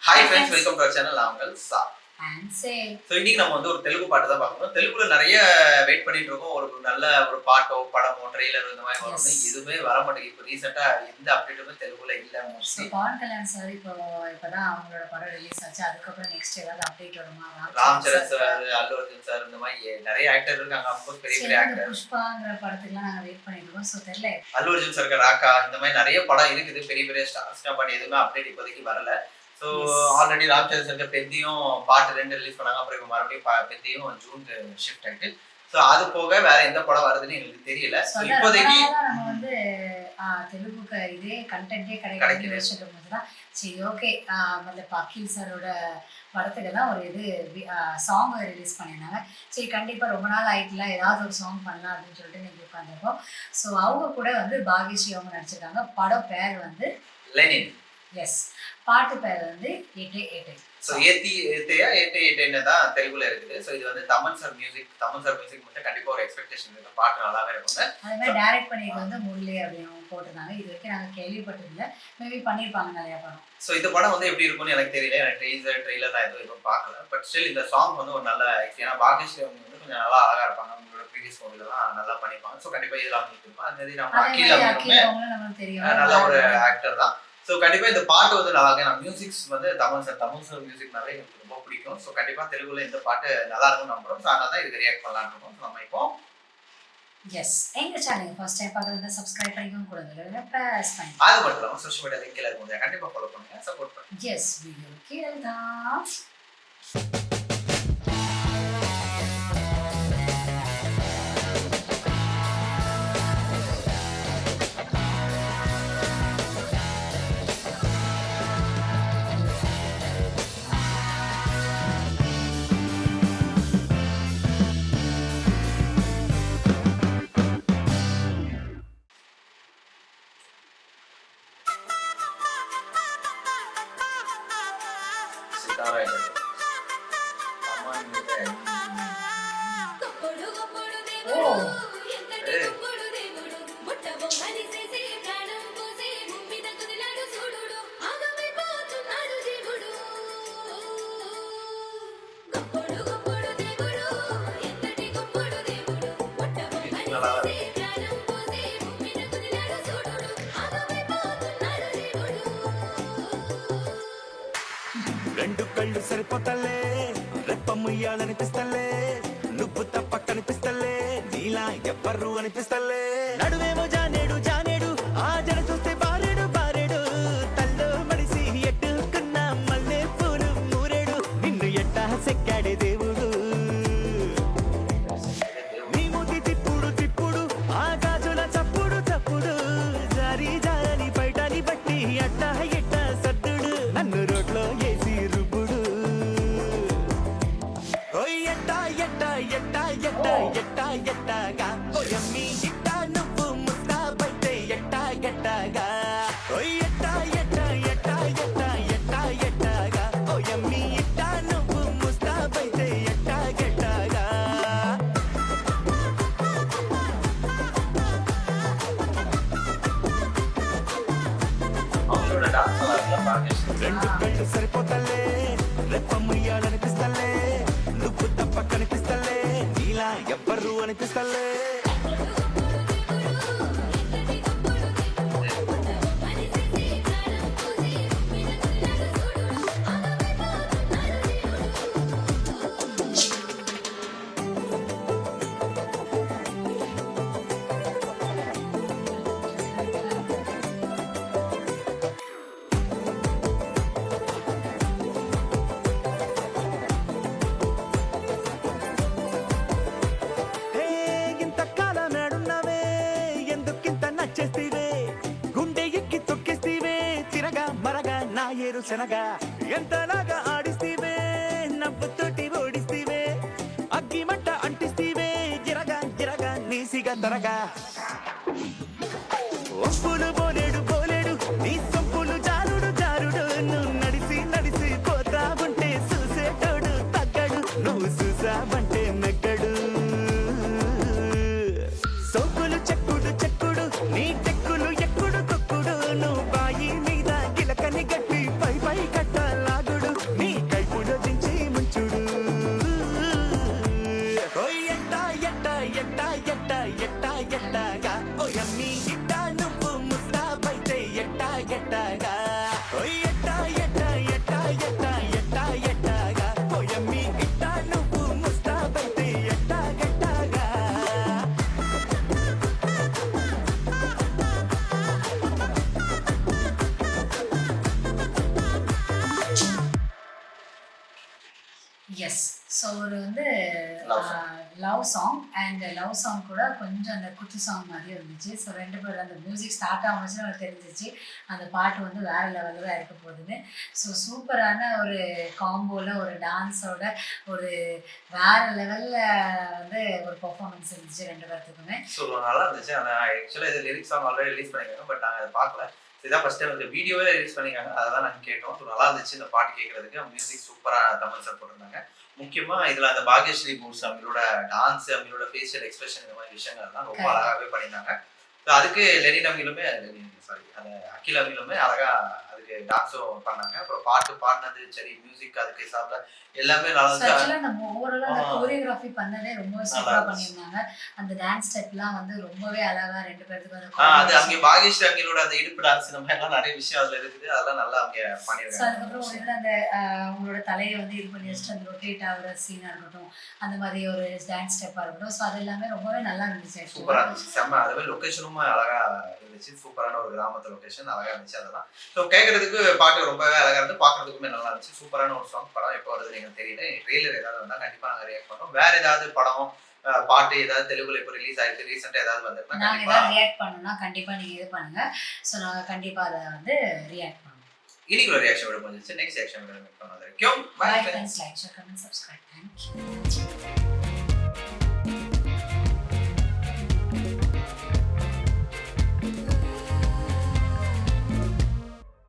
Hi friends, welcome to our channel. நான் உங்கள் சா. Answer. ஸோ இன்னைக்கு நம்ம வந்து ஒரு தெலுங்கு பாட்டு தான் பார்க்கணும். தெலுங்குல நிறைய வெயிட் பண்ணிட்டு இருக்கோம். ஒரு நல்ல ஒரு பாட்டோ, படமோ, ட்ரெய்லர் இந்த மாதிரி வரணும். எதுவுமே வர மாட்டேங்குது. இப்போ ரீசெண்டா எந்த அப்டேட்டுமே தெலுங்குல இல்ல மோஸ்ட்லி. பவன் கல்யாண் சார் இப்பதான் அவங்களோட படம் ரிலீஸ் ஆச்சு. அதுக்கப்புறம் நெக்ஸ்ட் ஏதாவது அப்டேட் வருமா? ராம் சரண் சார், அல்லு அர்ஜுன் சார் இந்த மாதிரி நிறைய ஆக்டர் இருக்காங்க. ரொம்ப பெரிய பெரிய ஆக்டர். புஷ்பாங்கிற படத்துக்குலாம் நாங்க வெயிட் பண்ணிட்டு இருக்கோம். சோ தெரியல. அல்லு அர்ஜுன் சாருக்கு ராக்கா இந்த மாதிரி நிறைய படம் இருக்குது. பெரிய பெரிய ஸ்டார்ஸ் பட் எதுவுமே அப்டேட் இப்போதைக்கு வரல. ஸோ ஆல்ரெடி ராம் சரண் சாருக்கு பெத்தியும் பாட்டு 2 ரிலீஸ் பண்ணாங்க. அப்புறம் இப்போ மறுபடியும் பெத்தியும் ஜூனுக்கு ஷிஃப்ட் ஆயிட்டு. ஸோ அது போக வேற எந்த படம் வருதுன்னு எங்களுக்கு தெரியல. இப்போதைக்கு நம்ம வந்து தெலுங்குக்கு இதே கண்டென்ட்டே கிடைக்குது யோசிச்சுட்டு தான் சரி ஓகே மத்தப்ப அகில் சாரோட படத்துக்கு தான் ஒரு இது சாங் ரிலீஸ் பண்ணியிருந்தாங்க. சரி கண்டிப்பாக ரொம்ப நாள் ஆயிட்டுல ஏதாவது ஒரு சாங் பண்ணலாம் அப்படின்னு சொல்லிட்டு நீங்கள் உட்காந்துருக்கோம். ஸோ அவங்க கூட வந்து பாகியஸ்ரீ அவங்க நடிச்சிருக்காங்க. படம் பேர் வந்து லெனின். எஸ், பாட்டு பேர் வந்து ஏட்டே ஏட்டே. ஸோ ஏட்டேன்னு தான் தெலுங்குல இருக்குது. ஸோ இது வந்து தமன் சார் மியூசிக் மட்டும் கண்டிப்பாக ஒரு எக்ஸ்பெக்டேஷன் இருக்கு. பாட்டு நல்லாவே இருக்கும். அதே மாதிரி டைரக்ட் பண்ணிட்டு வந்து முல்லை அப்படின்னு போட்டிருந்தாங்க. இது வரைக்கும் நாங்கள் கேள்விப்பட்டிருந்தல. மேபி பண்ணியிருப்பாங்க நிறைய படம். ஸோ இந்த படம் வந்து எப்படி இருக்கும்னு எனக்கு தெரியல. எனக்கு ட்ரெய்லர் நான் எதுவும் பார்க்கல. பட் ஸ்டில் இந்த சாங் வந்து ஒரு நல்ல ஏன்னா பாகியஸ்ரீ அவங்க வந்து கொஞ்சம் நல்லா அழகா இருப்பாங்க. அவங்களோட ப்ரீவியஸ் மூவிலாம் நல்லா பண்ணிப்பாங்க. ஸோ கண்டிப்பாக இதில் அவங்க இருக்கும். அது நம்ம அகில் தெரியும், நல்ல ஒரு ஆக்டர் தான். ஸோ கண்டிப்பாக இந்த பாட்டு வந்து நல்லா இருக்கு. நான் மியூசிக்ஸ் வந்து தமிழ் சார் மியூசிக்னாலே எனக்கு ரொம்ப பிடிக்கும். ஸோ கண்டிப்பாக தெலுங்குல இந்த பாட்டு நல்லா இருக்கும்னு நம்புறோம். ஸோ அதனால தான் இதுக்கு ரியாக்ட் பண்ணலான்னு இருக்கோம். ஸோ நம்ம இப்போ எஸ் எங்க சேனல் ஃபர்ஸ்ட் டைம் பார்க்கறதா சப்ஸ்கிரைப் பண்ணிக்கோங்க, கூடவே பிரஸ் பண்ணி அது மட்டும் இல்லாமல் சோஷியல் மீடியா லிங்க் இருக்கும், கண்டிப்பாக ஃபாலோ பண்ணுங்க, சப்போர்ட் பண்ணுங்க. எஸ் வீடியோ கீழே தான். రెండు కళ్ళు సరిపోతలే రెప్పముయ్యాలనిపిస్తలే నువ్వు తప్ప కనిపిస్తలే నీలా ఎవ్వరు అనిపిస్తలే నడువేమో జానేడు జానేడు ఆ జడ చూస్తే బారేడు బారేడు తల్లో మడిసి ఎట్టుకున్న మల్లె పూలు మూరేడు నిన్ను ఎట్టా సెక్కాడే దేవుడు నీ మూతి తిప్పుడు తిప్పుడు ఆ గాజుల చప్పుడు చప్పుడు జారి జారని బయటని బట్టి అట్టా ఎట్ట సద్దుడు నన్ను రోడ్లో వేసి రుబ్బుడు ఓయ్ ఎట్టా ఎట్టా ఎట్టా ఎట్టా ఎట్టా ఎట్టాగా ఓయమ్మి ఇట్టా నువ్వు ముస్తా బైతే ఎట్టా ఎట్టాగా ఓయ్ ఎట్టా ఎట్టా ఎట్టా ఎట్టా ఎట్టా ఎట్టాగా ఓయమ్మి ఇట్టా నువ్వు ముస్తా బైతే ఎట్టా ఎట్టాగా அவங்களோட டான்ஸ் நல்லா இருக்குல்ல பாகியஸ்ரீ. రెండు కళ్ళు సరిపోతలే రెప్పముయ్యాలనిపిస్తలే నువ్వు తప్ప కనిపిస్తలే నీలా ఎవ్వరు అనిపిస్తలే హే ఇంతకాలం నాడున్నావే ఎందుకింత నచ్చేస్తీవే గుండె ఎక్కి తొక్కేస్తీవే తిరగా మరగా నా ఏరు శనగా ఎంతలాగా ఆడిస్తీవే నవ్వుతోటి ఓడిస్తీవే అగ్గి మంట అంటిస్తీవే గిరగా గిరగా నీసిగా తరగా ఒప్పులు బోలేడు బోలేడు నీ సొంపులు జారుడు జారుడు నువ్వు నడిసి నడిసి పోతా ఉంటే చూసేటోడు తగ్గడు నువ్వు చూసావంటే మెగ్గడు సోకులు చెక్కుడు చెక్కుడు నీ టెక్కులు ఎక్కుడు కొక్కుడు నువ్వు బాయి మీద గిలకని గట్టి పై పై కట్ట లాగుడు எஸ். ஸோ ஒரு வந்து Love love song and love song கூட கொஞ்சம் அந்த குத்து சாங் மாதிரி இருந்துச்சு. ஸோ 2 பேரும் அந்த மியூசிக் ஸ்டார்ட் ஆகும்போது எனக்கு தெரிஞ்சிச்சு அந்த பாட்டு வந்து வேற லெவலில் தான் இருக்க போகுதுன்னு. ஸோ சூப்பரான ஒரு காம்போவில் ஒரு டான்ஸோட ஒரு வேற லெவலில் வந்து ஒரு பெர்ஃபார்மன்ஸ் இருந்துச்சு 2 பேர்த்துக்குமே. ஸோ நல்லா இருந்துச்சு. ஆனால் ஆக்சுவலாக இது லிரிக்ஸ் சாங் ஆல்ரெடி ரிலீஸ் பண்ணியிருக்காங்க, பட் நாங்கள் அதை பார்க்கல. இதான் ஃபர்ஸ்ட் டைம் இந்த வீடியோவே ரிலீஸ் பண்ணியிருக்காங்க, அதெல்லாம் நாங்கள் கேட்டோம். ஸோ நல்லா இருந்துச்சு இந்த பாட்டு கேட்கறதுக்கு. மியூசிக் சூப்பராக தமிழ் சார் போட்டிருந்தாங்க. முக்கியமாக இதில் அந்த பாக்யஸ்ரீ பூஸ் அவங்களோட டான்ஸ், அவங்களோட ஃபேஷியல் எக்ஸ்பிரஷன், இந்த மாதிரி விஷயங்கள்லாம் ரொம்ப அழகாகவே பண்ணியிருந்தாங்க. ஸோ அதுக்கு லெனின் அவங்களுமே சாரி அந்த அகில் அவங்களுமே அழகாக அதுக்கு டான்ஸும் பண்ணாங்க. அப்புறம் பாட்டு பாடினது சரி, மியூசிக் அதுக்கு ஹிசாப்ல எல்லாமே நல்லா ஸோ ஆக்சுவலாக அந்த ஓவராலாக அந்த கோரியோகிராஃபி பண்ணதே ரொம்ப சூப்பராக பண்ணியிருந்தாங்க. அந்த டான்ஸ் ஸ்டெப்லாம் வந்து ரொம்பவே அழகாக 2 பேர்த்துக்கு அது அவங்க பாகேஸ்வரி அவங்களோட அந்த இடுப்பு டான்ஸ் இந்த மாதிரி எல்லாம் நிறைய விஷயம் அதுல இருக்குது. அதெல்லாம் நல்லா அவங்க ஸோ பண்ணியிருக்காங்க. அதுக்கப்புறம் ஒரு இதில் அந்த அவங்களோட தலையை வந்து இது பண்ணி வச்சுட்டு அந்த ரொட்டேட் ஆகிற சீனாக இருக்கட்டும், அந்த மாதிரி ஒரு டான்ஸ் ஸ்டெப்பாக இருக்கட்டும். ஸோ அது எல்லாமே ரொம்பவே நல்லா இருந்துச்சு. சூப்பரா இருந்துச்சு, செம்ம. அதுவே லொகேஷனும் அழகா இருந்துச்சு. சூப்பரான ஒரு கிராமத்து லொகேஷன் அழகா இருந்துச்சு. அதெல்லாம் ஸோ கேட்கறதுக்கு பாட்டு ரொம்பவே அழகா இருந்து, பார்க்கறதுக்குமே நல்லா இருந்துச்சு. சூப்பரான ஒரு சாங். படம் எப்போ வருது எனக்கு தெரியல. ட்ரெய்லர் ஏதாவது வந்தா கண்டிப்பா நாங்க ரியாக்ட் பண்றோம். வேற ஏதாவது படம் பாட்டு ஏதாவது தெலுங்குல இப்போ ரிலீஸ் ஆயிருக்கு, ரீசெண்டா ஏதாவது வந்திருந்தா நாங்கள் கண்டிப்பா ஏதாவது ரியாக்ட் பண்ணணும்னா கண்டிப்பாக நீங்கள் இது பண்ணுங்க. ஸோ நாங்கள் கண்டிப்பாக அதை வந்து ரியாக்ட் பண்ணுவோம். இன்னைக்கு ஒரு ரியாக்ஷன் விட முடிஞ்சிச்சு. நெக்ஸ்ட் ரியாக்ஷன் விட மீட் பண்ண வரைக்கும் bye bye friends. Like, share, comment, subscribe. Thank you.